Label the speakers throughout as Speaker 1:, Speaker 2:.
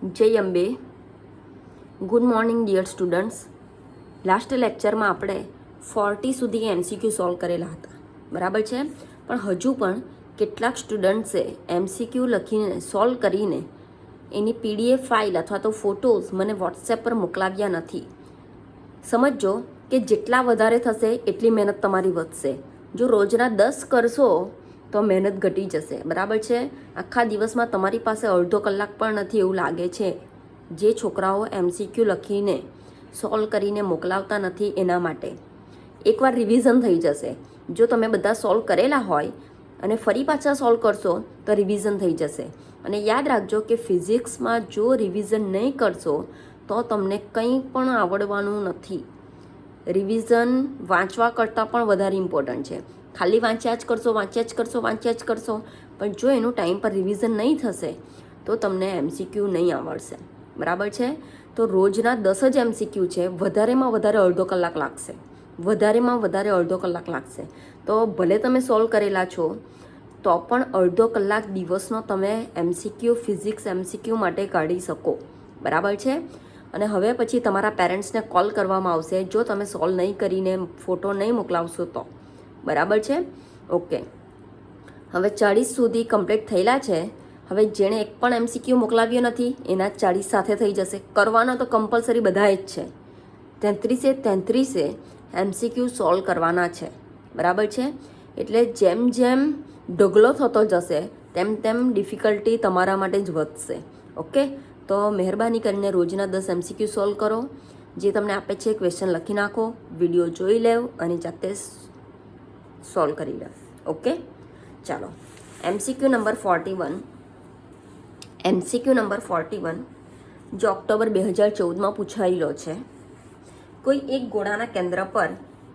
Speaker 1: જય Ambe. Good morning dear students. Last લેક્ચરમાં આપણે 40 સુધી MCQ સોલ્વ કરેલા હતા, બરાબર છે. પણ હજુ પણ કેટલાક સ્ટુડન્ટ્સે MCQ લખીને સોલ્વ કરીને એની PDF ફાઇલ અથવા તો ફોટોઝ મને વોટ્સએપ પર મોકલાવ્યા નથી. સમજો કે જેટલા વધારે થશે એટલી મહેનત તમારી વધશે. જો રોજના 10 કરશો તો મહેનત ઘટી જશે, બરાબર છે. આખા દિવસમાં તમારી પાસે અડધો કલાક પણ નથી એવું લાગે છે. જે છોકરાઓ MCQ લખીને સોલ્વ કરીને મોકલાવતા નથી એના માટે એકવાર રિવિઝન થઈ જશે. જો તમે બધા સોલ્વ કરેલા હોય અને ફરી પાછા સોલ્વ કરશો તો રિવિઝન થઈ જશે. અને યાદ રાખજો કે ફિઝિક્સમાં જો રિવિઝન નહીં કરશો તો તમને કંઈ પણ આવડવાનું નથી. રિવિઝન વાંચવા કરતાં પણ વધારે ઇમ્પોર્ટન્ટ છે. ખાલી વાંચ્યા જ કરશો પણ જો એનું ટાઈમ પર રિવિઝન નહીં થશે તો તમને MCQ નહીં આવડશે, બરાબર છે. તો રોજના 10 જ MCQ છે, વધારેમાં વધારે અડધો કલાક લાગશે. તો ભલે તમે સોલ્વ કરેલા છો તો પણ અડધો કલાક દિવસનો તમે ફિઝિક્સ MCQ માટે કાઢી શકો, બરાબર છે. અને હવે પછી તમારા પેરેન્ટ્સને કોલ કરવામાં આવશે જો તમે સોલ્વ નહીં કરીને ફોટો નહીં મોકલાવશો તો, બરાબર છે. ઓકે, હવે 40 સુધી કમ્પ્લીટ થયેલા છે. હવે જેણે એક પણ MCQ મોકલાવ્યો નથી એના 40 સાથે થઈ જશે. કરવાનો તો કમ્પલસરી બધાએ જ છે. 33 MCQ સોલ્વ કરવાના છે, બરાબર છે. એટલે જેમ જેમ ઢગલો થતો જશે તેમ તેમ ડિફિકલ્ટી તમારા માટે જ વધશે. ઓકે, તો મહેરબાની કરીને રોજના 10 MCQ સોલ્વ કરો. જે તમને આપે છે ક્વેશ્ચન લખી નાખો, વિડીયો જોઈ લેવ અને જાતે સોલ્વ કરી લો. ઓકે, ચાલો. MCQ નંબર 41 જો ઓક્ટોબર 2014માં પૂછાયેલો છે. કોઈ એક ગોળાના કેન્દ્ર પર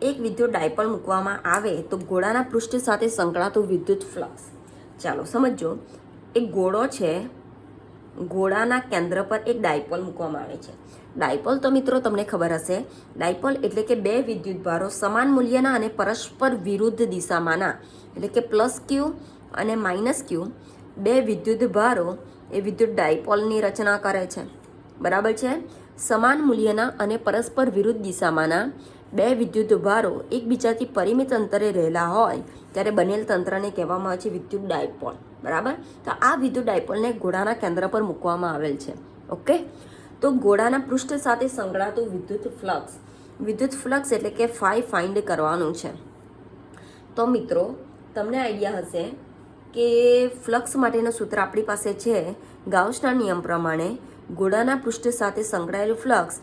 Speaker 1: એક વિદ્યુત ડાયપોલ મૂકવામાં આવે તો ગોળાના પૃષ્ઠ સાથે સંકળાતું વિદ્યુત ફ્લક્સ. ચાલો સમજો, એક ગોળો છે, ગોળાના કેન્દ્ર પર એક ડાયપોલ મૂકવામાં આવે છે. ડાયપોલ તો મિત્રો તમને ખબર હશે, ડાયપોલ એટલે કે બે વિદ્યુતભારો સમાન મૂલ્યના અને પરસ્પર વિરુદ્ધ દિશામાંના, એટલે કે +Q અને -Q બે વિદ્યુતભારો એ વિદ્યુત ડાયપોલની રચના કરે છે, બરાબર છે. સમાન મૂલ્યના અને પરસ્પર વિરુદ્ધ દિશામાંના બે વિદ્યુતભારો એકબીજાથી પરિમિત અંતરે રહેલા હોય ત્યારે બનેલ તંત્રને કહેવામાં આવે છે વિદ્યુત ડાયપોલ, બરાબર. તો આ વિદ્યુત ડાયપોલને ગોળાના કેન્દ્ર પર મૂકવામાં આવેલ છે. ઓકે, તો ગોળાના પૃષ્ઠ સાથે સંકળાતું વિદ્યુત ફ્લક્સ એટલે કે ફાઈ ફાઇન્ડ કરવાનું છે. તો મિત્રો તમને આઈડિયા હશે કે ફ્લક્સ માટેનું સૂત્ર આપણી પાસે છે. ગાઉસના નિયમ પ્રમાણે ગોળાના પૃષ્ઠ સાથે સંકળાયેલું ફ્લક્સ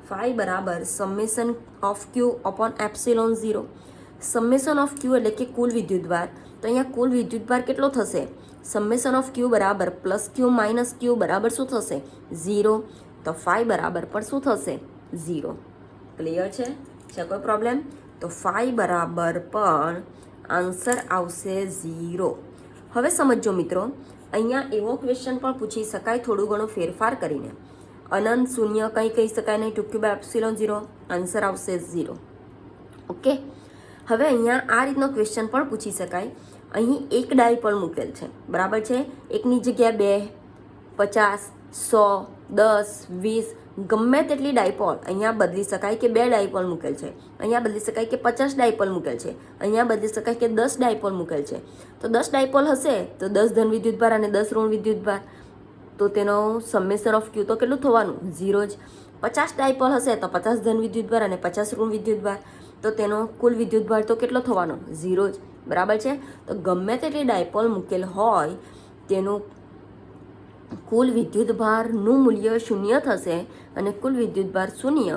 Speaker 1: ફાઈ બરાબર summation of Q upon epsilon 0. Summation of Q એટલે કે કુલ વિદ્યુતભાર. તો અહીંયા કુલ વિદ્યુતભાર કેટલો થશે? સમેશન ઓફ Q બરાબર +Q - Q બરાબર શું થશે? 0. તો ફાઈ બરાબર પણ શું થશે? 0. ક્લિયર છે કોઈ પ્રોબ્લેમ? તો ફાઈ બરાબર પણ આન્સર આવશે 0. હવે સમજો મિત્રો, અહીંયા એવો ક્વેશ્ચન પણ પૂછી શકાય થોડું ઘણું ફેરફાર કરીને. અનંત શૂન્ય કંઈ કહી શકાય નહીં, 2Q/ε0, આન્સર આવશે 0. ઓકે, હવે અહીંયા આ રીતનો ક્વેશ્ચન પણ પૂછી શકાય. અહીં એક ડાયપોલ મૂકેલ છે, બરાબર છે. એકની જગ્યાએ 2, 50, 100, 10, 20 ગમે તેટલી ડાયપોલ અહીંયા બદલી શકાય કે 2 ડાયપોલ મૂકેલ છે, અહીંયા બદલી શકાય કે 50 ડાયપોલ મૂકેલ છે, અહીંયા બદલી શકાય કે 10 ડાયપોલ મૂકેલ છે. તો 10 ડાયપોલ હશે તો 10 ધન વિદ્યુતભાર અને 10 ઋણ વિદ્યુતભાર, તો તેનો સમેશન ઓફ Q તો કેટલું થવાનું? 0 જ. 50 ડાયપોલ હશે તો 50 ધન વિદ્યુતભાર અને 50 ઋણ વિદ્યુતભાર, તો તેનો કુલ વિદ્યુતભાર તો કેટલો થવાનો? 0 જ, બરાબર છે. તો ગમે તેટલી ડાયપોલ મૂકેલ હોય તેનું કુલ વિદ્યુતભારનું મૂલ્ય 0 થશે અને કુલ વિદ્યુતભાર 0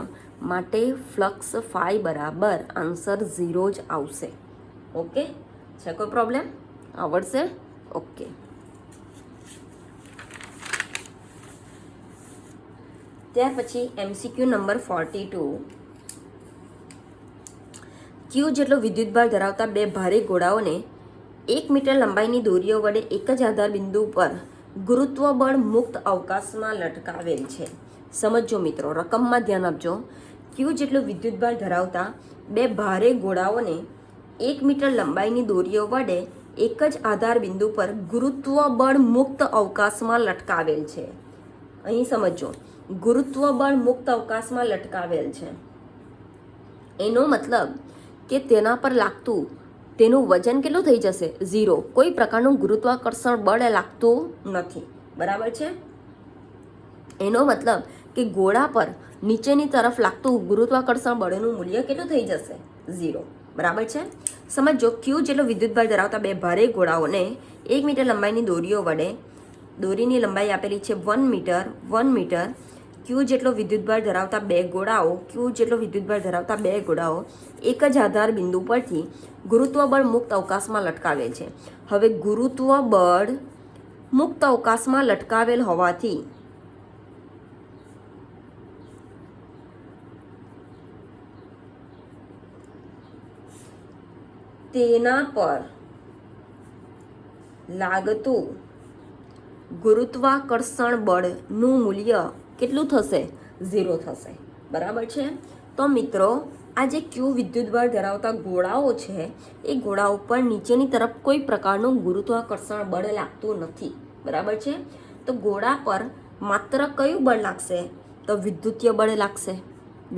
Speaker 1: માટે ફ્લક્સ ફાઈ બરાબર આન્સર 0 જ આવશે. ઓકે, છે કોઈ પ્રોબ્લેમ? આવડશે? ઓકે. ત્યાર પછી MCQ નંબર 42. Q જેટલો વિદ્યુતભાર ધરાવતા બે ભારે ગોળાઓને 1 મીટર લંબાઈની દોરીઓ વડે એક જ આધાર બિંદુ પર ગુરુત્વ બળ મુક્ત અવકાશમાં લટકાવેલ છે. સમજો મિત્રો, રકમમાં ધ્યાન આપજો. Q જેટલો વિદ્યુતભાર ધરાવતા બે ભારે ગોળાઓને 1 મીટર લંબાઈની દોરીઓ વડે એક જ આધાર બિંદુ પર ગુરુત્વ બળ મુક્ત અવકાશમાં લટકાવેલ છે. અહીં સમજો, ગુરુત્વ બળ મુક્ત અવકાશમાં લટકાવેલ છે, એનો મતલબ કે તેના પર લાગતું તેનું વજન કેટલું થઈ જશે? 0. કોઈ પ્રકારનું ગુરુત્વાકર્ષણ બળ લાગતું નથી. બરાબર છે? એનો મતલબ કે ગોળા પર નીચેની તરફ લાગતું ગુરુત્વાકર્ષણ બળનું મૂલ્ય કેટલું થઈ જશે? 0. બરાબર છે? સમજો, ક્યુ જેટલો વિદ્યુતભાર ધરાવતા બે ભારે ગોળાઓને 1 મીટર લંબાઈની દોરીઓ વડે, દોરીની લંબાઈ આપેલી છે 1 મીટર, 1 મીટર, ક્યુ જેટલો વિદ્યુતભાર ધરાવતા બે ગોળાઓ, ક્યુ જેટલો વિદ્યુતભાર ધરાવતા બે ગોળાઓ એક જ આધાર બિંદુ પરથી ગુરુત્વ બળ મુક્ત અવકાશમાં લટકાવેલ છે. હવે ગુરુત્વ બળ મુક્ત અવકાશમાં લટકાવેલ હોવાથી તેના પર લાગતું ગુરુત્વાકર્ષણ બળનું મૂલ્ય કેટલું થશે? 0 થશે. બરાબર છે? તો મિત્રો, આ જે ક્યુ વિદ્યુતભાર ધરાવતા ગોળાઓ છે એ ગોળાઓ પર નીચેની તરફ કોઈ પ્રકારનું ગુરુત્વાકર્ષણ બળ લાગતું નથી. બરાબર છે? તો ગોળા પર માત્ર કયું બળ લાગશે? તો વિદ્યુતીય બળ લાગશે.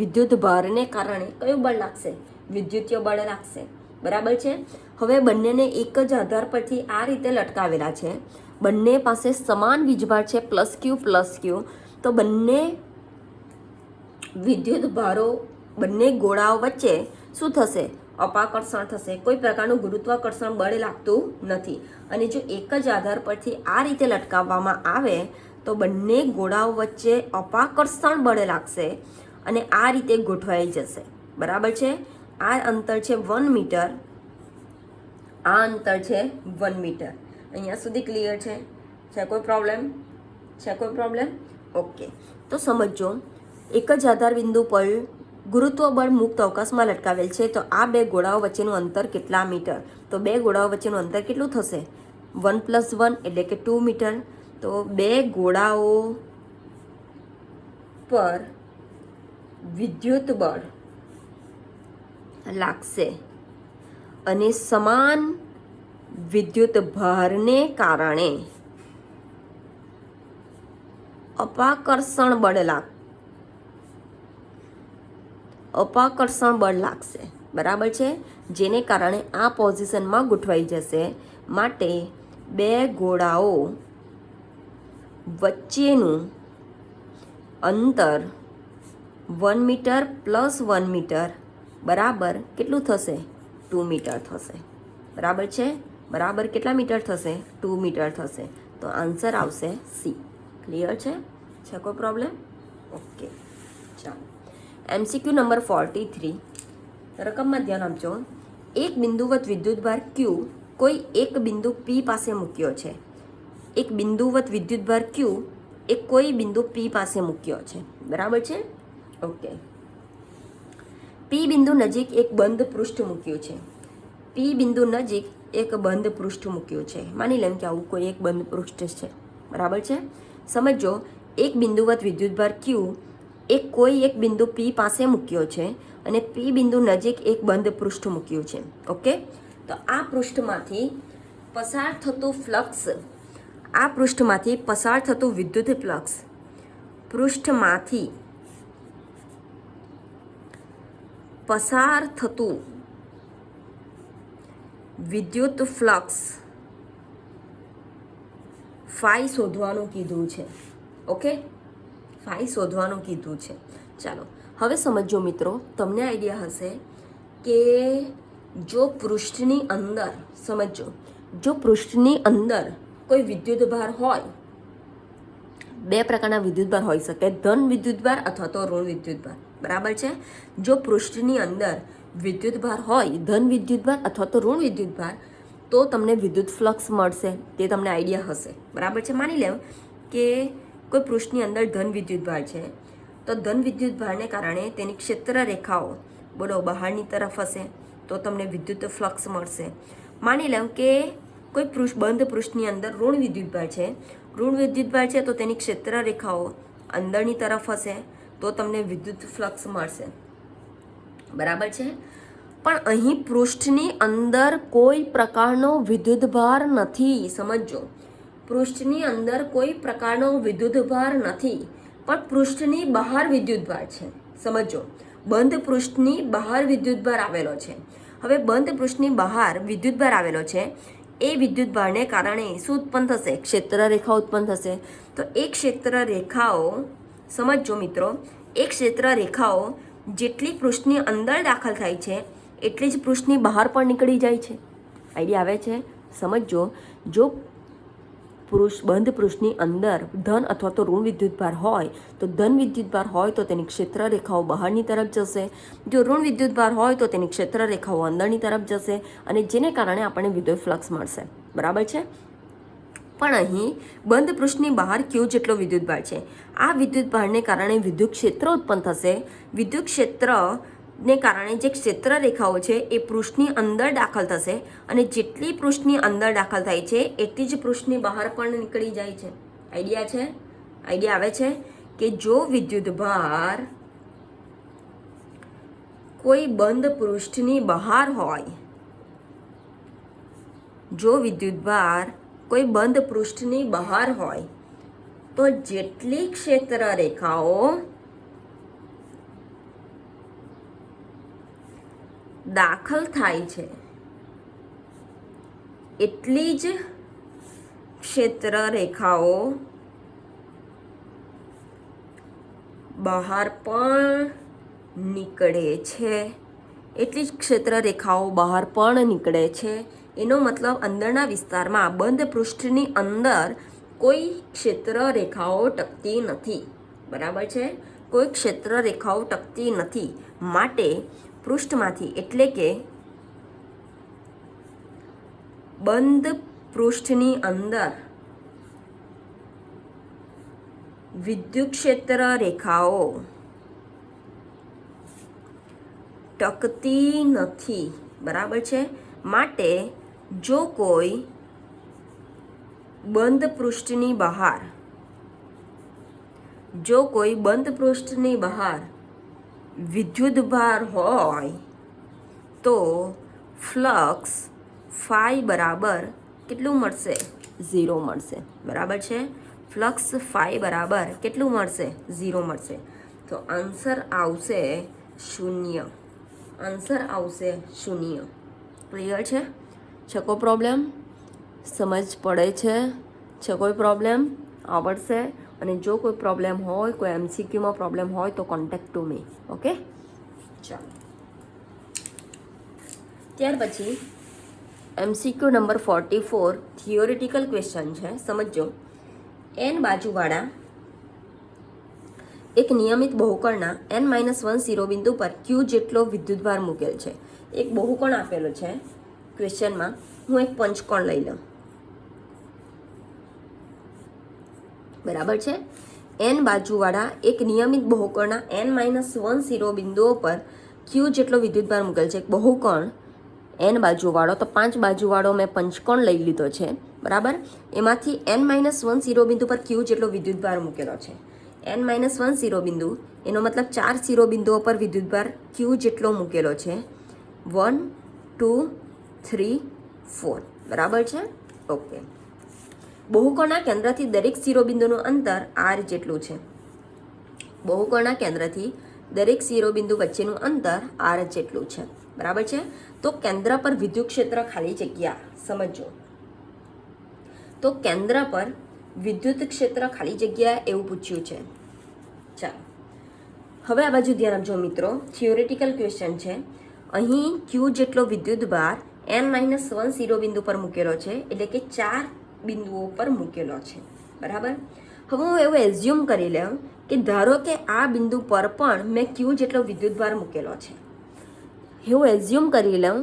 Speaker 1: વિદ્યુત ભારને કારણે કયું બળ લાગશે? વિદ્યુતીય બળ લાગશે. બરાબર છે? હવે બંનેને એક જ આધાર પરથી આ રીતે લટકાવેલા છે, બંને પાસે સમાન વીજભાર છે, +Q +Q. તો બંને વિદ્યુત ભારો, બંને ગોળાઓ વચ્ચે શું થશે? અપાકર્ષણ થશે. કોઈ પ્રકારનું ગુરુત્વાકર્ષણ બળ લાગતું નથી. અને જો એક જ આધાર પરથી આ રીતે લટકાવવામાં આવે તો બંને ગોળાઓ વચ્ચે અપાકર્ષણ બળ લાગશે અને આ રીતે ગોઠવાઈ જશે. બરાબર છે? આ અંતર છે 1 મીટર, આ અંતર છે 1 મીટર. અહીંયા સુધી ક્લિયર છે? છે કોઈ પ્રોબ્લેમ? છે કોઈ પ્રોબ્લેમ? ઓકે. તો સમજો, એક જ આધાર બિંદુ પર ગુરુત્વ બળ મુક્ત અવકાશમાં લટકાવેલ છે, તો આ બે ગોળાઓ વચ્ચેનું અંતર કેટલા મીટર? તો બે ગોળાઓ વચ્ચેનું અંતર કેટલું થશે? 1 + 1 એટલે કે 2 મીટર. તો બે ગોળાઓ પર વિદ્યુત બળ લાગશે અને સમાન વિદ્યુત ભારને કારણે અપાકર્ષણ બળ લાગશે. બરાબર છે? જેને કારણે આ પોઝિશનમાં ગોઠવાઈ જશે. માટે બે ગોળાઓ વચ્ચેનું અંતર 1 મીટર + 1 મીટર બરાબર કેટલું થશે? 2 મીટર થશે. બરાબર છે? બરાબર કેટલા મીટર થશે? 2 મીટર થશે. તો આન્સર આવશે સી. ક્લિયર છે? છે કોઈ પ્રોબ્લેમ? ઓકે. ચાલો, MCQ નંબર 43. રકમમાં ધ્યાન આપજો. એક બિંદુવત વિદ્યુતભાર Q કોઈ એક બિંદુ P પાસે મૂક્યો છે. એક બિંદુવત વિદ્યુતભાર Q એ કોઈ બિંદુ P પાસે મૂક્યો છે. બરાબર છે? ઓકે. P બિંદુ નજીક એક બંધ પૃષ્ઠ મૂક્યું છે. P બિંદુ નજીક એક બંધ પૃષ્ઠ મૂક્યું છે. માની લેમ કે આવું કોઈ એક બંધ પૃષ્ઠ છે. બરાબર છે? સમજો, એક બિંદુવત વિદ્યુતભાર Q એ કોઈ એક બિંદુ P પાસે મૂક્યો છે અને P બિંદુ નજીક એક બંધ પૃષ્ઠ મૂક્યું છે. ઓકે. તો આ પૃષ્ઠમાંથી પસાર થતું ફ્લક્સ, આ પૃષ્ઠમાંથી પસાર થતું વિદ્યુત ફ્લક્સ, પૃષ્ઠમાંથી પસાર થતું વિદ્યુત ફ્લક્સ ફાઈ શોધવાનું કીધું છે. ઓકે, ફાઈ શોધવાનું કીધું છે. ચાલો હવે સમજો મિત્રો, તમને આઈડિયા હશે કે જો પૃષ્ઠની અંદર, સમજો, જો પૃષ્ઠની અંદર કોઈ વિદ્યુતભાર હોય, બે પ્રકારના વિદ્યુતભાર હોઈ શકે, ધન વિદ્યુતભાર અથવા તો ઋણ વિદ્યુતભાર. બરાબર છે? જો પૃષ્ઠની અંદર વિદ્યુતભાર હોય, ધન વિદ્યુતભાર અથવા તો ઋણ વિદ્યુતભાર, તો તમને વિદ્યુત ફ્લક્સ મળશે. તે તમને આઈડિયા હશે. બરાબર છે? માની લેવ કે કોઈ પૃષ્ઠની અંદર ધન વિદ્યુતભાર છે, તો ધન વિદ્યુતભારને કારણે તેની ક્ષેત્ર રેખાઓ બોલો બહારની તરફ હશે, તો તમને વિદ્યુત ફ્લક્સ મળશે. માની લેવ કે કોઈ બંધ પૃષ્ઠની અંદર ઋણ વિદ્યુતભાર છે, ઋણ વિદ્યુતભાર છે તો તેની ક્ષેત્ર રેખાઓ અંદરની તરફ હશે, તો તમને વિદ્યુત ફ્લક્સ મળશે. બરાબર છે? પણ અહીં પૃષ્ઠની અંદર કોઈ પ્રકારનો વિદ્યુતભાર નથી. સમજો, પૃષ્ઠની અંદર કોઈ પ્રકારનો વિદ્યુતભાર નથી, પણ પૃષ્ઠની બહાર વિદ્યુતભાર છે. સમજો, બંધ પૃષ્ઠની બહાર વિદ્યુતભાર આવેલો છે. હવે બંધ પૃષ્ઠની બહાર વિદ્યુતભાર આવેલો છે, એ વિદ્યુતભારને કારણે શું ઉત્પન્ન થશે? ક્ષેત્ર રેખા ઉત્પન્ન થશે. તો એ ક્ષેત્ર રેખાઓ, સમજો મિત્રો, એ ક્ષેત્ર રેખાઓ જેટલી પૃષ્ઠની અંદર દાખલ થાય છે એટલી જ પૃષ્ઠની બહાર પણ નીકળી જાય છે. આઈડિયા આવે છે? સમજો, જો બંધ પૃષ્ઠની અંદર ધન અથવા તો ઋણ વિદ્યુતભાર હોય તો ધન વિદ્યુતભાર હોય તો તેની ક્ષેત્ર રેખાઓ બહારની તરફ જશે, જો ઋણ વિદ્યુતભાર હોય તો તેની ક્ષેત્ર રેખાઓ અંદરની તરફ જશે, અને જેને કારણે આપણને વિદ્યુત ફ્લક્સ મળશે. બરાબર છે? પણ અહીં બંધ પૃષ્ઠની બહાર ક્યુ જેટલો વિદ્યુતભાર છે. આ વિદ્યુતભારને કારણે વિદ્યુત ક્ષેત્ર ઉત્પન્ન થશે. વિદ્યુત ક્ષેત્રને કારણે જે ક્ષેત્ર રેખાઓ છે એ પૃષ્ઠની અંદર દાખલ થશે, અને જેટલી પૃષ્ઠની અંદર દાખલ થાય છે એટલી જ પૃષ્ઠની બહાર પણ નીકળી જાય છે. આઈડિયા છે? આઈડિયા આવે છે કે જો વિદ્યુતભાર કોઈ બંધ પૃષ્ઠની બહાર હોય, જો વિદ્યુતભાર કોઈ બંધ પૃષ્ઠની બહાર હોય તો જેટલી ક્ષેત્ર રેખાઓ દાખલ થાય છે એટલી જ ક્ષેત્ર રેખાઓ બહાર પણ નીકળે છે. એટલી જ ક્ષેત્ર રેખાઓ બહાર પણ નીકળે છે. એનો મતલબ અંદરના વિસ્તારમાં બંધ પૃષ્ઠની અંદર કોઈ ક્ષેત્ર રેખાઓ ટકતી નથી. બરાબર છે? કોઈ ક્ષેત્ર રેખાઓ ટકતી નથી, માટે પૃષ્ઠમાંથી, એટલે કે બંધ પૃષ્ઠની અંદર વિદ્યુત ક્ષેત્ર રેખાઓ ટકતી નથી. બરાબર છે? માટે જો કોઈ બંધ પૃષ્ઠની બહાર, જો કોઈ બંધ પૃષ્ઠની બહાર વિદ્યુતભાર હોય તો ફ્લક્સ ફાઈ બરાબર કેટલું મળશે? 0 મળશે. બરાબર છે? ફ્લક્સ ફાઈ બરાબર કેટલું મળશે? 0 મળશે. તો આન્સર આવશે 0. આન્સર આવશે 0. ક્લિયર છે? છે કોઈ પ્રોબ્લેમ? સમજ પડે છે? છે કોઈ પ્રોબ્લેમ? આવડશે? અને જો કોઈ પ્રોબ્લેમ હોય, કોઈ એમસીક્યુમાં પ્રોબ્લેમ હોય તો કોન્ટેક્ટ ટુ મી. ઓકે, ચાલો. ત્યાર પછી એમસીક્યુ નંબર 44 થિયોરિટિકલ ક્વેશ્ચન છે. સમજો, n બાજુવાળા એક નિયમિત બહુકોણના n-1 શિરોબિંદુ પર q જેટલો વિદ્યુતભાર મૂકેલ છે. એક બહુકોણ આપેલો છે ક્વેશ્ચનમાં. હું એક પંચકોણ લઈ લઉં. બરાબર છે? n બાજુવાળા એક નિયમિત બહુકોણના n-1 શિરોબિંદુઓ પર q જેટલો વિદ્યુતભાર મૂકેલ છે. એક બહુકોણ n બાજુવાળો, તો 5 બાજુવાળો મેં પંચકોણ લઈ લીધો છે. બરાબર? એમાંથી n-1 શિરોબિંદુ પર q જેટલો વિદ્યુતભાર મૂકેલો છે. n-1 શિરોબિંદુ, એનો મતલબ 4 શિરોબિંદુઓ પર વિદ્યુતભાર q જેટલો મૂકેલો છે. 1, 2, 3, 4. બરાબર છે? ઓકે. બહુકોણના કેન્દ્રથી દરેક શિરોબિંદુનું અંતર r જેટલું છે. બહુકોણના કેન્દ્રથી દરેક શિરોબિંદુ વચ્ચેનું અંતર r જેટલું છે. બરાબર છે? તો કેન્દ્ર પર વિદ્યુત ક્ષેત્ર ખાલી જગ્યા. સમજો, તો કેન્દ્ર પર વિદ્યુત ક્ષેત્ર ખાલી જગ્યા એવું પૂછ્યું છે. ચાલો, હવે આ બાજુ ધ્યાન આપજો મિત્રો. થિયોરિટિકલ ક્વેશ્ચન છે. અહીં q જેટલો વિદ્યુતભાર n-1 શિરોબિંદુ પર મૂકેલો છે, એટલે કે 4 બિંદુઓ પર મૂકેલો છે. બરાબર? હવે હું એવું એઝ્યુમ કરી લઉં કે ધારો કે આ બિંદુ પર પણ મેં q જેટલો વિદ્યુતભાર મૂકેલો છે. એવું એઝ્યુમ કરી લઉં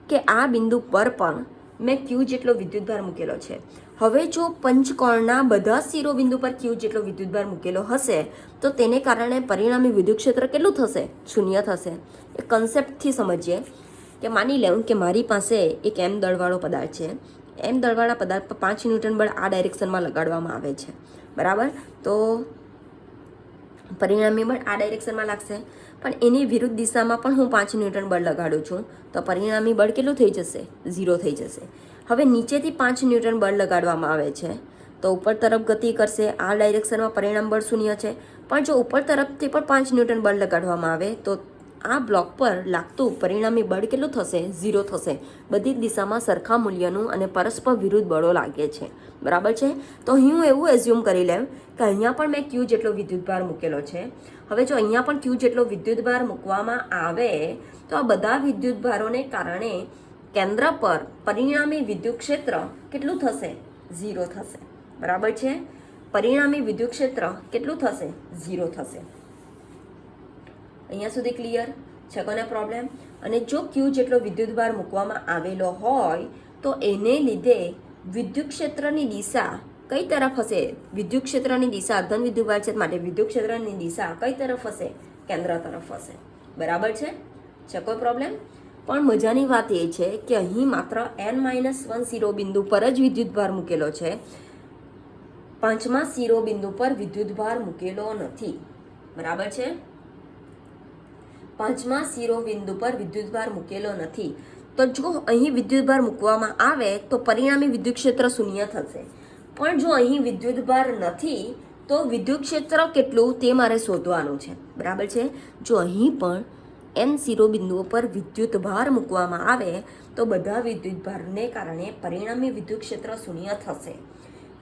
Speaker 1: કે આ બિંદુ પર પણ મેં q જેટલો વિદ્યુતભાર મૂકેલો છે. હવે જો પંચકોણના બધા શિરોબિંદુ પર q જેટલો વિદ્યુતભાર મૂકેલો હશે તો તેને કારણે પરિણામી વિદ્યુત ક્ષેત્ર કેટલું થશે? 0 થશે. એ કન્સેપ્ટથી સમજીએ કે માની લઉં કે મારી પાસે એક m દળવાળો પદાર્થ છે. m દળવાળા પદાર્થ પર 5 ન્યૂટન બળ આ ડાયરેક્શનમાં લગાડવામાં આવે છે. બરાબર? તો પરિણામી બળ આ ડાયરેક્શનમાં લાગશે, પણ એની વિરુદ્ધ દિશામાં પણ હું 5 ન્યૂટન બળ લગાડું છું તો પરિણામી બળ કેટલું થઈ જશે? 0 થઈ જશે. હવે નીચેથી 5 ન્યૂટન બળ લગાડવામાં આવે છે, તો ઉપર તરફ ગતિ કરશે. આ ડાયરેક્શનમાં પરિણામ બળ શૂન્ય છે. પણ જો ઉપર તરફથી પણ 5 ન્યૂટન બળ લગાડવામાં આવે તો આ બ્લોક પર લાગતું પરિણામી બળ કેટલું થશે? 0 થશે. બધી જ દિશામાં સરખા મૂલ્યનું અને પરસ્પર વિરુદ્ધ બળો લાગે છે. બરાબર છે. તો હું એવું એઝ્યુમ કરી લઉં કે અહીંયા પણ મેં ક્યુ જેટલો વિદ્યુતભાર મૂકેલો છે. હવે જો અહીંયા પણ ક્યુ જેટલો વિદ્યુતભાર મૂકવામાં આવે તો આ બધા વિદ્યુતભારોને કારણે કેન્દ્ર પર પરિણામી વિદ્યુત ક્ષેત્ર કેટલું થશે? 0 થશે. બરાબર છે. પરિણામી વિદ્યુત ક્ષેત્ર કેટલું થશે? 0 થશે. અહીંયા સુધી ક્લિયર છે કોને પ્રોબ્લેમ? અને જો ક્યુ જેટલો વિદ્યુતભાર મૂકવામાં આવેલો હોય તો એને લીધે વિદ્યુત ક્ષેત્રની દિશા કઈ તરફ હશે? વિદ્યુત ક્ષેત્રની દિશા ધન વિદ્યુતભાર છે માટે વિદ્યુત ક્ષેત્રની દિશા કઈ તરફ હશે? કેન્દ્ર તરફ હશે. બરાબર છે કોઈ પ્રોબ્લેમ? પણ મજાની વાત એ છે કે અહીં માત્ર n-1 શિરોબિંદુ પર જ વિદ્યુતભાર મૂકેલો છે. 5મા શિરોબિંદુ પર વિદ્યુતભાર મૂકેલો નથી. બરાબર છે. 5મા શિરોબિંદુ પર વિદ્યુતભાર મૂકેલો નથી. તો જો અહીં વિદ્યુતભાર મૂકવામાં આવે તો પરિણામી વિદ્યુત ક્ષેત્ર શૂન્ય થશે. પણ જો અહીં વિદ્યુતભાર નથી તો વિદ્યુત ક્ષેત્ર કેટલું તે મારે શોધવાનું છે. બરાબર છે. જો અહીં પણ n શિરોબિંદુઓ પર વિદ્યુતભાર મૂકવામાં આવે તો બધા વિદ્યુતભારને કારણે પરિણામી વિદ્યુત ક્ષેત્ર શૂન્ય થશે.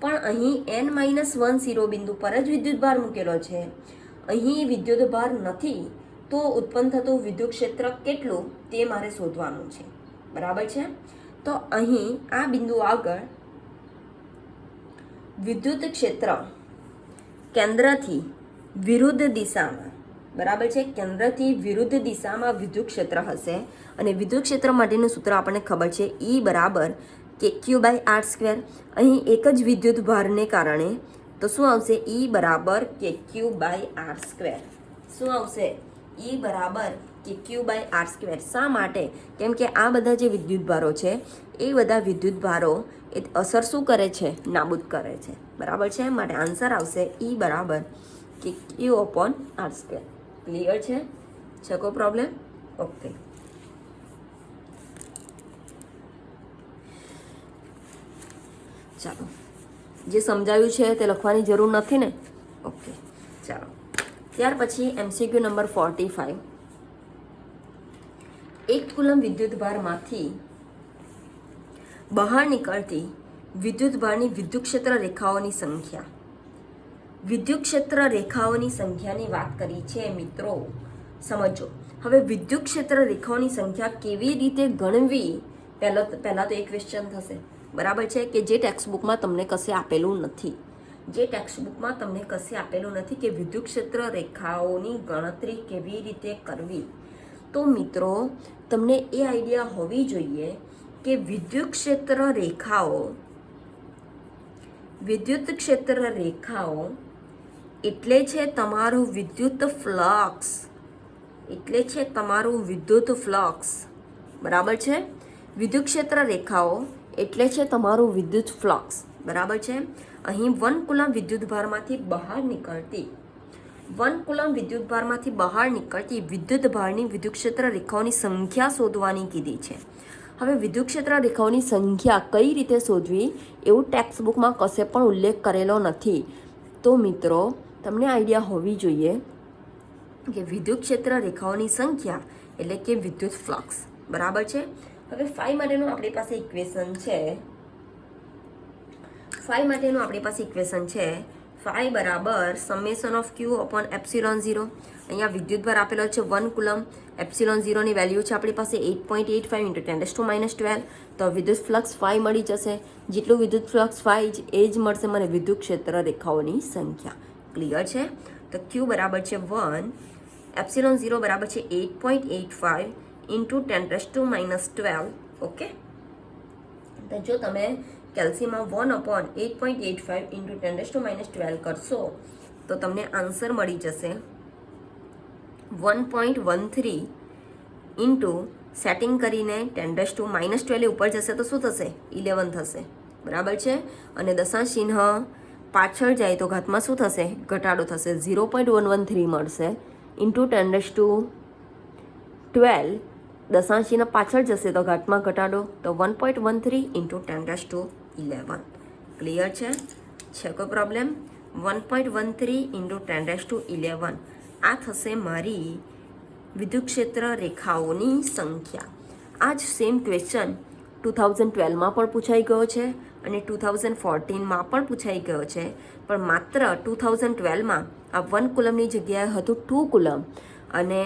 Speaker 1: પણ અહીં n-1 શિરોબિંદુ પર જ વિદ્યુતભાર મૂકેલો છે. અહીં વિદ્યુતભાર નથી તો ઉત્પન્ન થતું વિદ્યુત ક્ષેત્ર કેટલું તે મારે શોધવાનું છે. બરાબર છે. તો અહીં આ બિંદુ આગળ વિદ્યુત ક્ષેત્ર કેન્દ્રથી વિરુદ્ધ દિશામાં, બરાબર છે, કેન્દ્રથી વિરુદ્ધ દિશામાં વિદ્યુત ક્ષેત્ર હશે. અને વિદ્યુત ક્ષેત્ર માટેનું સૂત્ર આપણને ખબર છે, E બરાબર kq/r². અહીં એક જ વિદ્યુત ભારને કારણે તો શું આવશે? E બરાબર kq/r². શું આવશે? E બરાબર kq/r². શા માટે? કેમ કે આ બધા જે વિદ્યુતભારો છે એ બધા વિદ્યુતભારો એ અસર શું કરે છે? નાબૂદ કરે છે. બરાબર છે. માટે આન્સર આવશે E બરાબર kq/r². ક્લિયર છે કોઈ પ્રોબ્લેમ? ઓકે. ચાલો, જે સમજાવ્યું છે તે લખવાની જરૂર નથી ને? ઓકે ચાલો. ત્યાર પછી MCQ નંબર 45. 1 કુલમ વિદ્યુતભારમાંથી બહાર નીકળતી વિદ્યુતભારની વિદ્યુત ક્ષેત્ર રેખાઓની સંખ્યા. વિદ્યુત ક્ષેત્ર રેખાઓની સંખ્યાની વાત કરી છે મિત્રો. સમજો. હવે વિદ્યુત ક્ષેત્ર રેખાઓની સંખ્યા કેવી રીતે ગણવી? પહેલા તો એક ક્વેશ્ચન થશે. બરાબર છે. કે જે ટેક્સ્ટબુકમાં તમને કશે આપેલું નથી. જે ટેક્સ્ટબુકમાં તમને કશે આપેલું નથી કે વિદ્યુત ક્ષેત્ર રેખાઓની ગણતરી કેવી રીતે કરવી. તો મિત્રો તમને એ આઈડિયા હોવી જોઈએ કે વિદ્યુત ક્ષેત્ર રેખાઓ એટલે છે તમારું વિદ્યુત ફ્લક્સ. એટલે છે તમારું વિદ્યુત ફ્લક્સ. બરાબર છે. વિદ્યુત ક્ષેત્ર રેખાઓ એટલે છે તમારું વિદ્યુત ફ્લક્સ. બરાબર છે. અહીં 1 કુલમ વિદ્યુતભારમાંથી બહાર નીકળતી વિદ્યુતભારની વિદ્યુત ક્ષેત્ર રેખાઓની સંખ્યા શોધવાની કીધી છે. હવે વિદ્યુત ક્ષેત્ર રેખાઓની સંખ્યા કઈ રીતે શોધવી એવું ટેક્સ્ટબુકમાં કશે પણ ઉલ્લેખ કરેલો નથી. તો મિત્રો તમને આઈડિયા હોવી જોઈએ કે વિદ્યુત ક્ષેત્ર રેખાઓની સંખ્યા એટલે કે વિદ્યુત ફ્લક્સ. બરાબર છે. હવે ફાઈ માટેનું આપણી પાસે ઇક્વેશન છે. ફાઈ બરાબર q/ε0. અહીંયા વિદ્યુતભાર આપેલો છે 1 કુલમ. ε0 ની વેલ્યુ છે આપણી પાસે 8.85 × 10⁻12. તો વિદ્યુત ફ્લક્સ ફાઈ મળી જશે. જેટલું વિદ્યુત ફ્લક્સ ફાઈ એ જ મળશે મને વિદ્યુત ક્ષેત્ર રેખાઓની સંખ્યા. ક્લિયર છે. તો q બરાબર છે 1, ε0 બરાબર છે 8.85 × 10⁻12. ઓકે. તો જો તમે કેલ્સીમાં 1/8.85 × 10⁻12 કરશો તો તમને આન્સર મળી જશે 1.13 ઇન્ટુ સેટિંગ કરીને 10⁻12 ઉપર જશે તો શું થશે? 11 થશે. બરાબર છે. અને દશાંશ ચિહ્ન પાછળ જાય તો ઘાતમાં શું થશે? ઘટાડો થશે. 0.113 મળશે ઇન્ટુ 10⁻12. દશાંશ ચિહ્ન પાછળ જશે તો ઘાતમાં ઘટાડો તો 1.13 × 10⁻11. ક્લિયર છે? છે કોઈ પ્રોબ્લેમ? 1.13 ઇન્ટુ 10⁻11 આ થશે મારી વિદ્યુત ક્ષેત્ર રેખાઓની સંખ્યા. આ જ સેમ ક્વેશ્ચન 2012માં પણ પૂછાઈ ગયો છે અને 2014માં પણ પૂછાઈ ગયો છે, પણ માત્ર 2012માં આ 1 કુલમની જગ્યાએ હતું 2 કુલમ અને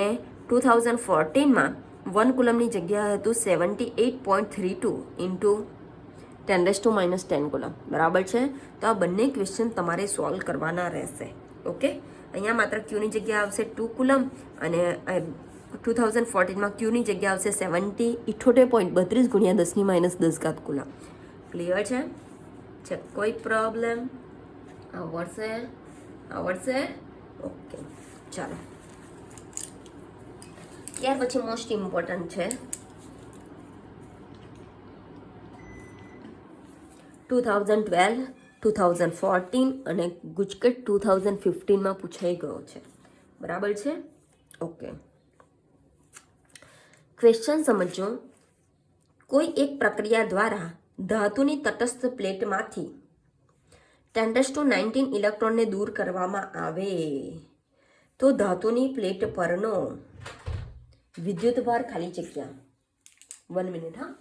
Speaker 1: 2014માં 1 કુલમની જગ્યાએ હતું 78.32 ઇન્ટુ 10⁻10 કુલમ. બરાબર છે? તો આ બંને ક્વેશ્ચન તમારે સોલ્વ કરવાના રહેશે. ઓકે, અહીંયા માત્ર ક્યુની જગ્યા આવશે 2 કુલમ અને 2014માં ક્યુની જગ્યા આવશે 78.32 ગુણ્યા 10⁻10 કુલમ. ક્લિયર છે? કોઈ પ્રોબ્લેમ? આવડશે? ઓકે, ચાલો. ત્યાર પછી મોસ્ટ ઇમ્પોર્ટન્ટ છે 2012, 2014 અને ગુજકેટ 2015માં પૂછાઈ ગયો છે. બરાબર છે? ઓકે, ક્વેશ્ચન સમજો. કોઈ એક પ્રક્રિયા દ્વારા ધાતુની તટસ્થ પ્લેટમાંથી 10⁻19 ઇલેક્ટ્રોનને દૂર કરવામાં આવે તો ધાતુની પ્લેટ પરનો વિદ્યુતભાર ખાલી જગ્યા 1 મિનિટ. હા,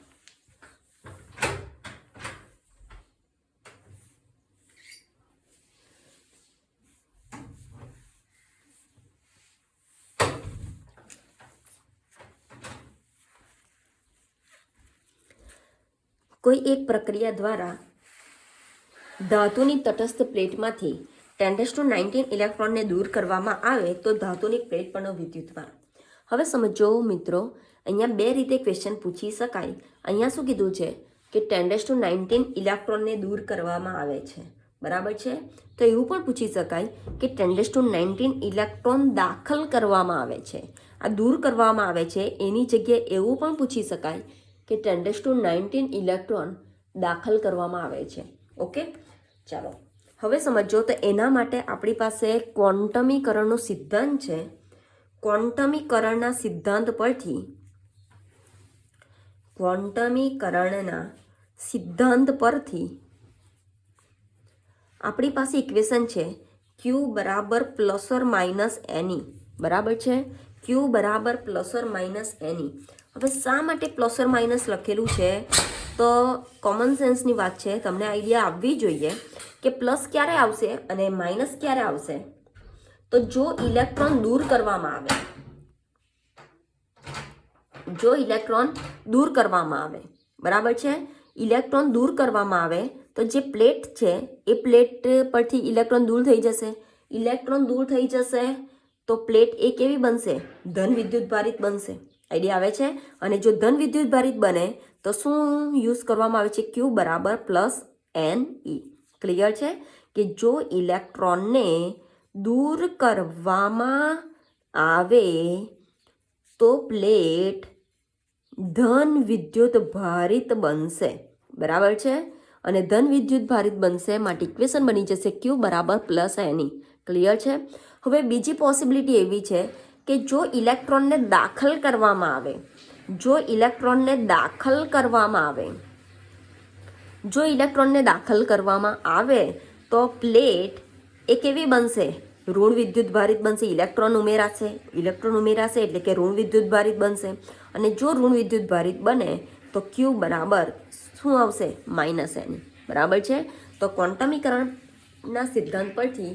Speaker 1: કોઈ એક પ્રક્રિયા દ્વારા ધાતુની તટસ્થ પ્લેટમાંથી 10⁻19 ઇલેક્ટ્રોનને દૂર કરવામાં આવે તો ધાતુની પ્લેટ પરનો વિદ્યુતભાર. હવે સમજો મિત્રો, અહીંયા બે રીતે ક્વેશ્ચન પૂછી શકાય. અહીંયા શું કીધું છે કે 10⁻19 ઇલેક્ટ્રોનને દૂર કરવામાં આવે છે. બરાબર છે? તો એવું પણ પૂછી શકાય કે 10⁻19 ઇલેક્ટ્રોન દાખલ કરવામાં આવે છે. આ દૂર કરવામાં આવે છે એની જગ્યાએ એવું પણ પૂછી શકાય કે 10⁻19 ઇલેક્ટ્રોન દાખલ કરવામાં આવે છે. ઓકે, ચાલો હવે સમજો. તો એના માટે આપણી પાસે ક્વોન્ટમીકરણનો સિદ્ધાંત છે. ક્વોન્ટમીકરણના સિદ્ધાંત પરથી આપણી પાસે ઇક્વેશન છે Q બરાબર ±Ne. બરાબર છે? Q બરાબર ±Ne. હવે શા માટે ± લખેલું છે? તો કોમન સેન્સની વાત છે, તમને આઈડિયા આવવી જોઈએ કે પ્લસ ક્યારે આવશે અને માઇનસ ક્યારે આવશે. તો જો ઇલેક્ટ્રોન દૂર કરવામાં આવે, બરાબર છે, ઇલેક્ટ્રોન દૂર કરવામાં આવે તો જે પ્લેટ છે એ પ્લેટ પરથી ઇલેક્ટ્રોન દૂર થઈ જશે. ઇલેક્ટ્રોન દૂર થઈ જશે તો પ્લેટ એ કેવી બનશે? ધન વિદ્યુતભારિત બનશે. આઈડિયા આવે છે? અને જો ધન વિદ્યુતભારિત બને તો શું યુઝ કરવામાં આવે છે? Q બરાબર +Ne. ક્લિયર છે? કે જો ઇલેક્ટ્રોનને દૂર કરવામાં આવે તો પ્લેટ ધન વિદ્યુતભારિત બનશે. બરાબર છે? અને ધન વિદ્યુતભારિત બનશે માટે ઇક્વેશન બની જશે Q બરાબર +Ne. ક્લિયર છે? હવે બીજી પોસિબિલિટી એવી છે કે જો ઇલેક્ટ્રોનને દાખલ કરવામાં આવે તો પ્લેટ એ કેવી બનશે? ઋણ વિદ્યુતભારિત બનશે. ઇલેક્ટ્રોન ઉમેરાશે એટલે કે ઋણ વિદ્યુતભારિત બનશે. અને જો ઋણ વિદ્યુતભારિત બને તો Q બરાબર શું આવશે? -Ne. બરાબર છે? તો ક્વોન્ટમીકરણના સિદ્ધાંત પરથી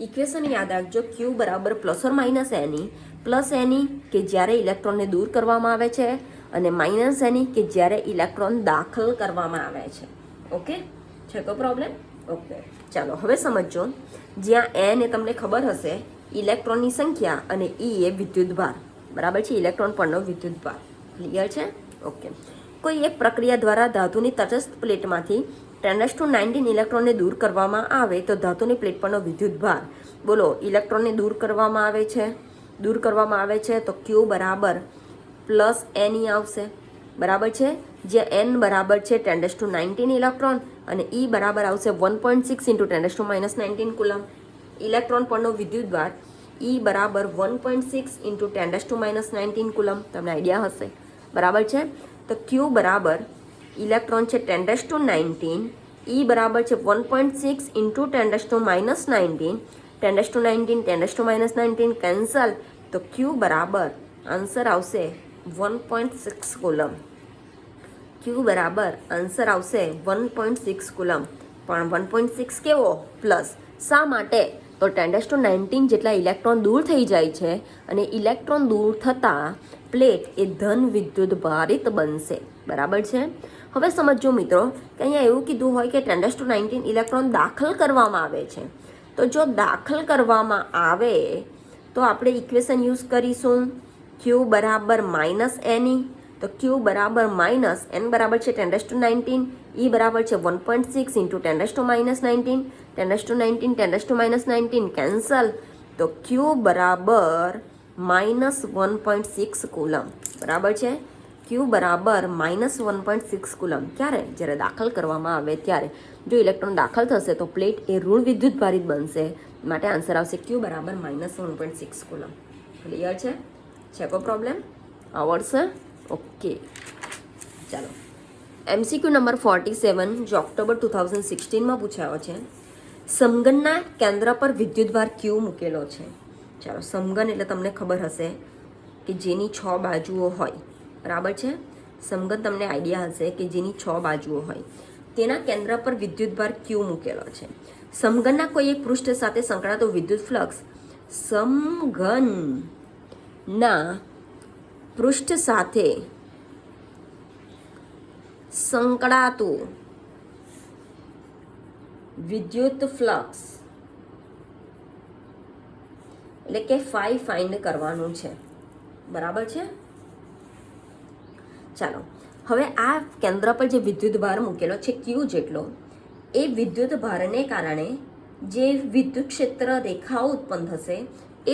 Speaker 1: ઇક્વેશન યાદ રાખજો. Q બરાબર ±Ne કે જ્યારે ઇલેક્ટ્રોનને દૂર કરવામાં આવે છે અને -Ne કે જ્યારે ઇલેક્ટ્રોન દાખલ કરવામાં આવે છે. ઓકે, છે કોઈ પ્રોબ્લેમ? ઓકે, ચાલો હવે સમજો. જ્યાં n એ તમને ખબર હશે ઇલેક્ટ્રોનની સંખ્યા અને E એ વિદ્યુતભાર. બરાબર છે? ઇલેક્ટ્રોન પરનો વિદ્યુતભાર. ક્લિયર છે? ઓકે, કોઈ એક પ્રક્રિયા દ્વારા ધાતુની તટસ્થ પ્લેટમાંથી 10⁻19 ઇલેક્ટ્રોનને દૂર કરવામાં આવે તો ધાતુની પ્લેટ પરનો વિદ્યુતભાર. બોલો, ઇલેક્ટ્રોનને દૂર કરવામાં આવે છે તો Q બરાબર +Ne આવશે. બરાબર છે? જ્યાં n બરાબર છે 10⁻19 ઇલેક્ટ્રોન અને E બરાબર આવશે 1.6 × 10⁻19 કુલમ. ઇલેક્ટ્રોન પરનો વિદ્યુતભાર E બરાબર 1.6 × 10⁻19 કુલમ. તમને આઈડિયા હશે. બરાબર છે? તો Q બરાબર ઇલેક્ટ્રોન છે 10⁻19 E બરાબર છે 1.6 ઇન્ટુ 10⁻19 10⁻19 10⁻19 કેન્સલ, તો Q બરાબર આન્સર આવશે 1.6 કુલમ. Q બરાબર આન્સર આવશે 1.6 કુલમ. પણ 1.6 કેવો પ્લસ? શા માટે? તો 10⁻19 જેટલા ઇલેક્ટ્રોન દૂર થઈ જાય છે અને ઇલેક્ટ્રોન દૂર થતાં પ્લેટ એ ધન વિદ્યુત ભારિત બનશે. બરાબર છે. હવે સમજો મિત્રો કે અહીંયા એવું કીધું હોય કે 10⁻19 ઇલેક્ટ્રોન દાખલ કરવામાં આવે છે. તો જો દાખલ કરવામાં આવે તો આપણે ઇક્વેશન યુઝ કરીશું Q બરાબર -NE. તો Q બરાબર માઇનસ N બરાબર છે 10⁻19, E બરાબર છે 1.6 ઇન્ટુ 10⁻19 10⁻19 કેન્સલ, તો Q બરાબર -1.6 કુલમ. બરાબર છે. Q બરાબર -1.6 કુલમ. ક્યારે? જ્યારે દાખલ કરવામાં આવે ત્યારે. જો ઇલેક્ટ્રોન દાખલ થશે તો પ્લેટ એ ઋણ વિદ્યુત ભારિત બનશે, માટે આન્સર આવશે Q બરાબર -1.6 કુલમ. ક્લિયર છે? કોઈ પ્રોબ્લેમ? આવડશે? ઓકે, ચાલો. MCQ નંબર 47 જે ઓક્ટોબર 2016માં પૂછાયો છે. સમઘનના કેન્દ્ર પર વિદ્યુતભાર Q મૂકેલો છે. ચાલો, સમઘન એટલે તમને ખબર હશે કે જેની 6 બાજુઓ હોય. બરાબર છે. સમઘન તમને આઈડિયા હશે કે જેની 6 બાજુઓ હોય, તેના કેન્દ્ર પર વિદ્યુતભાર Q મૂકેલો છે. સમઘનના કોઈ એક પૃષ્ઠ સાથે સંકળાતો વિદ્યુત ફ્લક્સ સમઘનના પૃષ્ઠ સાથે સંકળાતું વિદ્યુત ફ્લક્સ એટલે કે ફાઈ ફાઇન્ડ કરવાનું છે. બરાબર છે. ચાલો, હવે આ કેન્દ્ર પર જે વિદ્યુત ભાર મૂકેલો છે Q જેટલો, એ વિદ્યુત ભારને કારણે જે વિદ્યુત ક્ષેત્ર રેખાઓ ઉત્પન્ન થશે,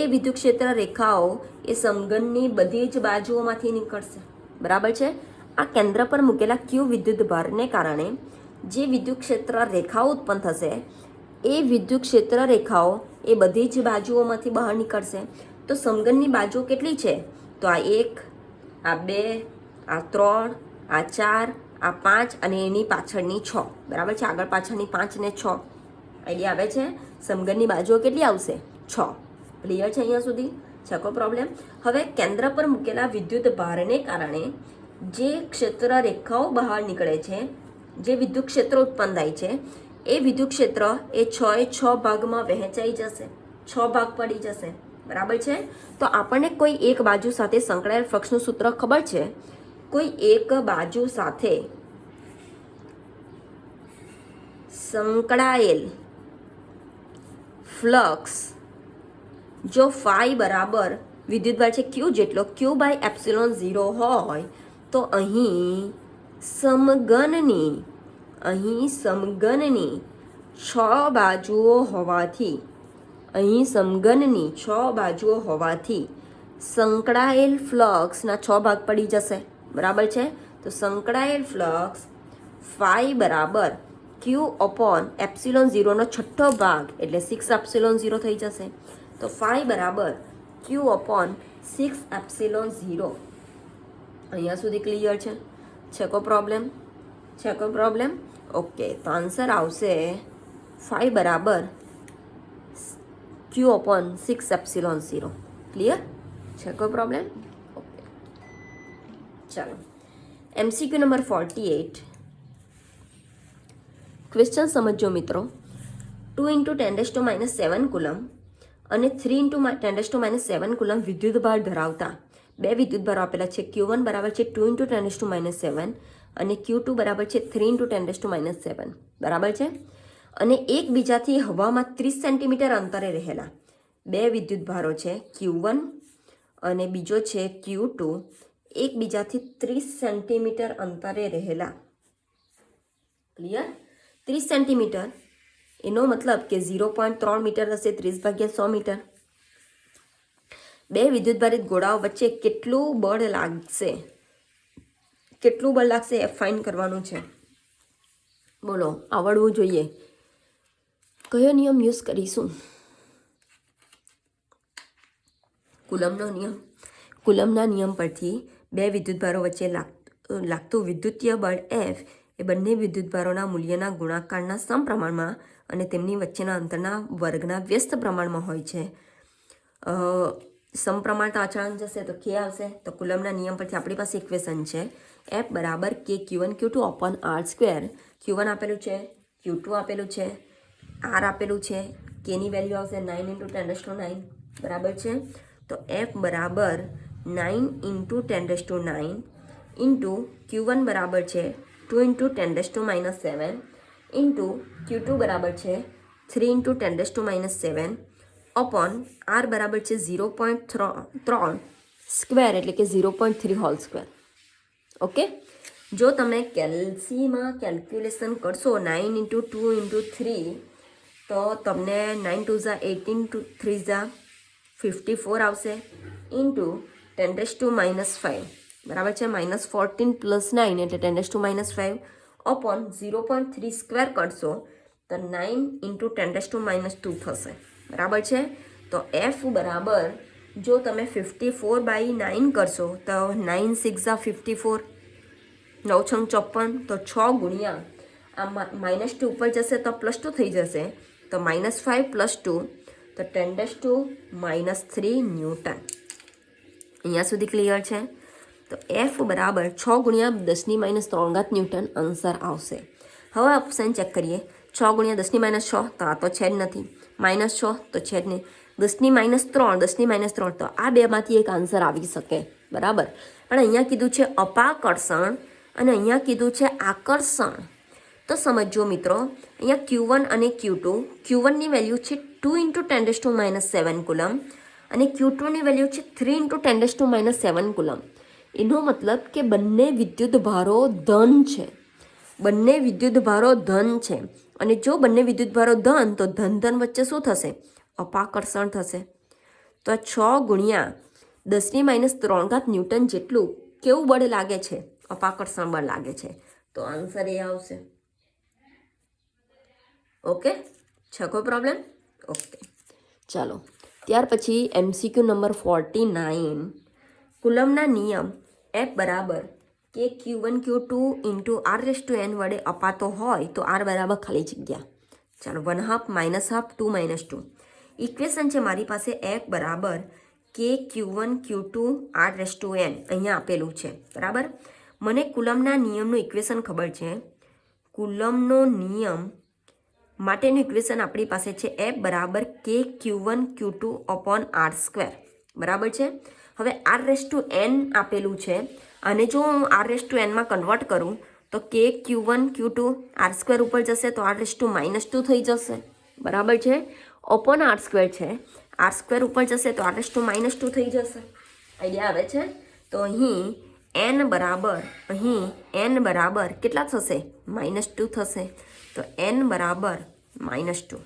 Speaker 1: એ વિદ્યુત ક્ષેત્ર રેખાઓ એ સમઘનની બધી જ બાજુઓમાંથી નીકળશે. બરાબર છે. આ કેન્દ્ર પર મૂકેલા Q વિદ્યુત ભારને કારણે જે વિદ્યુત ક્ષેત્ર રેખાઓ ઉત્પન્ન થશે, એ વિદ્યુત ક્ષેત્ર રેખાઓ એ બધી જ બાજુઓમાંથી બહાર નીકળશે. તો સમઘનની બાજુઓ કેટલી છે? તો આ 1, આ 2, આ 3, આ 4, આ 5 અને એની પાછળની 6. બરાબર છે. આગળ પાછળની 5 ને 6. આઈડિયા આવે છે? સમઘનની બાજુઓ કેટલી આવશે? 6. ક્લિયર છે અહીંયા સુધી? છે કોઈ પ્રોબ્લેમ? હવે કેન્દ્ર પર મૂકેલા વિદ્યુત ભારને કારણે જે ક્ષેત્ર રેખાઓ બહાર નીકળે છે, જે વિદ્યુત ક્ષેત્ર ઉત્પન્ન થાય છે, એ વિદ્યુત ક્ષેત્ર એ 6 ભાગમાં વહેંચાઈ જશે. 6 ભાગ પડી જશે. બરાબર છે. તો આપણને કોઈ એક બાજુ સાથે સંકળાયેલ ફ્લક્સનું સૂત્ર ખબર છે. કોઈ એક બાજુ સાથે સંકળાયેલ ફ્લક્સ જો ફાઈ બરાબર વિદ્યુતભાર છે Q જેટલો, Q બાય એપ્સિલોન 0 હોય, તો અહીં સમઘનની 6 બાજુઓ હોવાથી સંકળાયેલ ફ્લક્સના 6 ભાગ પડી જશે. બરાબર છે. તો સંકળાયેલ ફ્લક્સ ફાઈ બરાબર Q અપોન એપ્સિલોન 0નો 6ઠ્ઠો ભાગ એટલે 6 એપ્સિલોન 0 થઈ જશે. તો ફાઈ બરાબર Q અપોન 6 એપ્સિલોન 0. અહીંયા સુધી ક્લિયર છે? કોઈ પ્રોબ્લેમ? ઓકે, તો આન્સર આવશે ફાઈ બરાબર Q અપોન 6 એપ્સિલોન 0. ક્લિયર છે? કોઈ પ્રોબ્લેમ? ઓકે, ચાલો. MCQ નંબર 48 ક્વેશ્ચન સમજો મિત્રો. 2 ઇન્ટુ 10⁻7 કુલમ અને 3 ઇન્ટુ 10⁻7 કુલમ વિદ્યુતભાર ધરાવતા બે વિદ્યુતભારો આપેલા છે. Q1 બરાબર છે 2 ઇન્ટુ 10⁻7 અને Q2 બરાબર છે 3 ઇન્ટુ 10⁻7. બરાબર છે. અને એકબીજાથી હવામાં 30 સેન્ટીમીટર અંતરે રહેલા બે વિદ્યુતભારો છે Q1 અને બીજો છે Q2, એકબીજાથી 30 સેન્ટીમીટર અંતરે રહેલા. ક્લિયર? 30 સેન્ટીમીટર એનો મતલબ કે 0.3 મીટર હશે 30/100 મીટર. બે વિદ્યુતભારિત ગોળાઓ વચ્ચે કેટલું બળ લાગશે એ ફાઇન્ડ કરવાનું છે. બોલો, આવડવું જોઈએ. કયો નિયમ યુઝ કરીશું? કુલમના નિયમ પરથી બે વિદ્યુતભારો વચ્ચે લાગતું વિદ્યુતીય બળ F એ બંને વિદ્યુતભારોના મૂલ્યના ગુણાકારના સમપ્રમાણમાં અને તેમની વચ્ચેના અંતરના વર્ગના વ્યસ્ત પ્રમાણમાં હોય છે. સમપ્રમાણતા અચળાંક જશે તો કે આવશે. તો કુલમના નિયમ પરથી આપણી પાસે ઇક્વેશન છે F બરાબર કે Q1 Q2 upon R². Q1 આપેલું છે, Q2 આપેલું છે, R આપેલું છે. કેની વેલ્યુ આવશે 9 × 10⁹ બરાબર છે. તો F બરાબર 9 × 10⁹ ઇન્ટુ Q1 બરાબર છે 2 × 10⁻7 ઇન્ટુ Q2 બરાબર છે 3 × 10⁻7 અપોન R બરાબર છે 0.3 સ્ક્વેર એટલે કે 0.3 હોલ સ્ક્વેર. ઓકે, જો તમે કેલ્સીમાં કેલ્ક્યુલેશન કરશો 9 × 2 × 3 તો તમને 9 2 ઝા 18 3 ઝા 54 આવશે ઇન્ટુ 10⁻5 બરાબર છે. -14 + 9 એટલે 10⁻5 અપોન 0.3 સ્ક્વેર કરશો તો 9 × 10⁻2 થશે બરાબર છે. તો F બરાબર જો તમે 54/9 કરશો તો 9 6 ઝા 54, 9 6 54, તો 6 ગુણ્યા આ -2 ઉપર જશે તો +2 થઈ જશે. તો -5 + 2 તો 10⁻³ ન્યૂટન. અહીંયા સુધી ક્લિયર છે. તો F બરાબર 6 ગુણ્યા 10⁻³ ન્યૂટન આન્સર આવશે. હવે ઓપ્શન ચેક કરીએ. 6 ગુણ્યા 10⁻6 તો આ તો છે જ નથી, -6 તો છે જ નહીં, 10⁻3 તો આ બેમાંથી એક આન્સર આવી શકે બરાબર. પણ અહીંયા કીધું છે અપાકર્ષણ અને અહીંયા કીધું છે આકર્ષણ. તો સમજો મિત્રો, અહીંયા Q1 અને Q2, Q1ની વેલ્યુ છે 2 × 10⁻7 કુલમ અને Q2ની વેલ્યુ છે 3 × 10⁻7 કુલમ. એનો મતલબ કે બંને વિદ્યુતભારો ધન છે, બંને વિદ્યુતભારો ધન છે. અને જો બંને વિદ્યુતભારો ધન તો ધન વચ્ચે શું થશે? અપાકર્ષણ થશે. તો 6 ગુણ્યા 10⁻³ ન્યૂટન જેટલું કેવું બળ લાગે છે? અપાકર્ષણ બળ લાગે છે. તો આન્સર એ આવશે. ઓકે, છે કોઈ પ્રોબ્લેમ? ઓકે, ચાલો ત્યાર પછી MCQ નંબર 49. કુલમના નિયમ F બરાબર કે Q1 Q2 × R⁻n વડે અપાતો હોય તો R બરાબર ખાલી જગ્યા. ચાલો 1/2 -12 2 -2. ઇક્વેશન છે મારી પાસે F બરાબર કે Q1 Q2 R⁻n અહીંયા આપેલું છે બરાબર. મને કુલમના નિયમનું ઇક્વેશન ખબર છે. કુલમનો નિયમ માટેનું ઇક્વેશન આપણી પાસે છે F બરાબર કે Q1 Q2 અપોન R² બરાબર છે. હવે R⁻n આપેલું છે અને જો હું R⁻n માં કન્વર્ટ કરું તો કે Q1 Q2 R² ઉપર જશે તો R⁻² થઈ જશે બરાબર છે. અપોન R² છે, R² ઉપર જશે તો R⁻² થઈ જશે. આઈડિયા આવે છે? તો અહીં n બરાબર કેટલા થશે? -2 થશે. તો n બરાબર -2,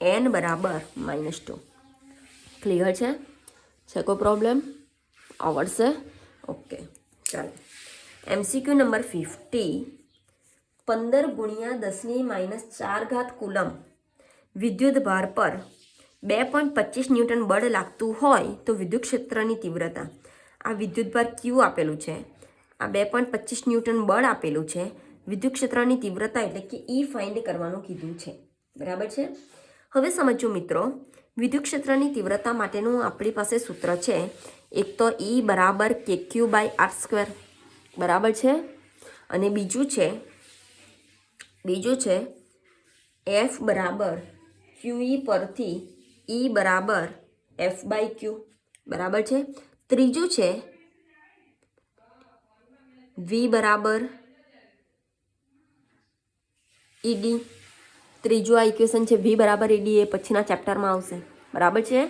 Speaker 1: n બરાબર -2. ક્લિયર છે? છે કોઈ પ્રોબ્લેમ? આવડશે? ઓકે, ચાલો MCQ નંબર 50. 15 ગુણ્યા 10⁻4 કુલમ વિદ્યુત ભાર પર 2.25 ન્યૂટન બળ લાગતું હોય તો વિદ્યુત ક્ષેત્રની તીવ્રતા. આ વિદ્યુત ભાર Q આપેલું છે, આ 2.25 ન્યૂટન બળ આપેલું છે. વિદ્યુત ક્ષેત્રની તીવ્રતા એટલે કે E ફાઇન્ડ કરવાનું કીધું છે બરાબર છે. હવે સમજો મિત્રો, વિદ્યુત ક્ષેત્રની તીવ્રતા માટેનું આપણી પાસે સૂત્ર છે. એક તો E બરાબર KQ/R² બરાબર છે અને બીજું છે F બરાબર QE પરથી E બરાબર F/Q બરાબર છે. ત્રીજું છે V બરાબર ED. ત્રીજું આ ઇક્વેશન છે V બરાબર ED, એ પછીના ચેપ્ટરમાં આવશે બરાબર છે.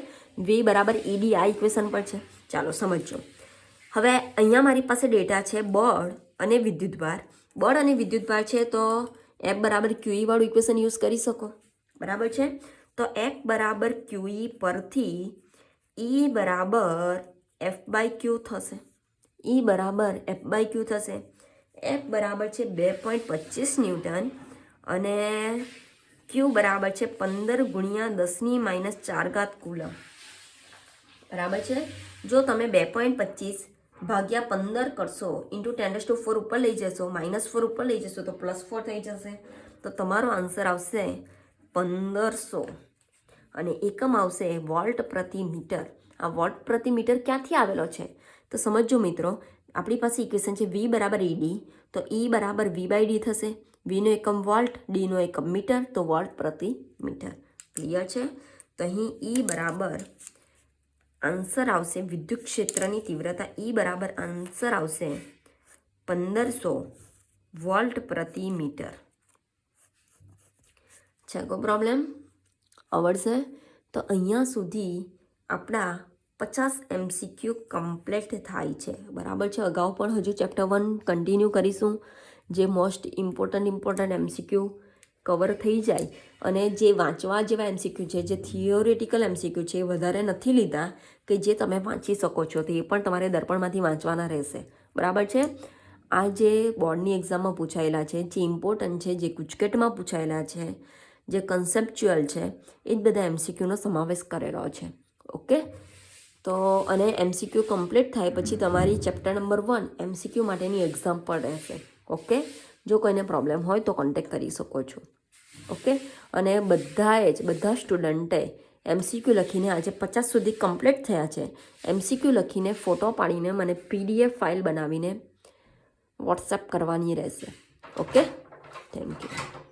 Speaker 1: V બરાબર ED આ ઇક્વેશન પર છે. ચાલો સમજો. હવે અહીંયા મારી પાસે ડેટા છે બળ અને વિદ્યુતભાર. બળ અને વિદ્યુતભાર છે તો F બરાબર QE વાળું ઇક્વેશન યુઝ કરી શકો બરાબર છે. તો F બરાબર QE પરથી E બરાબર F/Q થશે. E બરાબર F/Q થશે. F બરાબર છે 2.25 ન્યૂટન અને Q બરાબર છે 15 ગુણ્યા 10⁻4 કુલમ બરાબર છે. જો તમે 2.25 ભાગ્યા 15 કરશો ઇન્ટુ 10⁴ ઉપર લઈ જશો, -4 ઉપર લઈ જશો તો +4 થઈ જશે. તો તમારો આન્સર આવશે 1500 અને એકમ આવશે વોલ્ટ પ્રતિ મીટર. આ વોલ્ટ પ્રતિ મીટર ક્યાંથી આવેલો છે તો સમજો મિત્રો, આપણી પાસે ઇક્વેશન છે V = ED, તો E = V/D થશે. Vનો એકમ વોલ્ટ, Dનો એકમ મીટર, તો વોલ્ટ પ્રતિ મીટર. ક્લિયર છે? તો અહીં E બરાબર આન્સર આવશે વિદ્યુત ક્ષેત્રની તીવ્રતા E બરાબર આન્સર આવશે 1500 વોલ્ટ પ્રતિ મીટર. છે કોઈ પ્રોબ્લેમ? આવડશે? તો અહીંયા સુધી આપણા 50 MCQ કમ્પ્લીટ થાય છે. બરાબર છે? અગાઉ પણ હજુ ચેપ્ટર 1 કન્ટિન્યુ કરીશું, જે મોસ્ટ ઇમ્પોર્ટન્ટ MCQ કવર થઈ જાય. અને જે વાંચવા જેવા MCQ છે, જે થિયોરિટિકલ MCQ છે, એ વધારે નથી લીધા કે જે તમે વાંચી શકો છો, તો એ પણ તમારે દર્પણમાંથી વાંચવાના રહેશે. બરાબર છે? આ જે બોર્ડની એક્ઝામમાં પૂછાયેલા છે, જે ઇમ્પોર્ટન્ટ છે, જે ગુજકેટમાં પૂછાયેલા છે, જે કન્સેપ્ચ્યુઅલ છે, એ જ બધા MCQનો સમાવેશ કરેલો છે. ઓકે? તો અને MCQ કમ્પ્લીટ થાય પછી તમારી ચેપ્ટર નંબર 1 MCQ માટેની એક્ઝામ પણ રહેશે. ઓકે? જો કોઈને પ્રોબ્લેમ હોય તો કોન્ટેક્ટ કરી શકો છો. ઓકે? અને બધા સ્ટુડન્ટે MCQ લખીને આજે 50 સુધી કમ્પ્લીટ થયા છે. MCQ લખીને ફોટો પાડીને મને PDF ફાઇલ બનાવીને વોટ્સએપ કરવાની રહેશે. ઓકે? Thank you.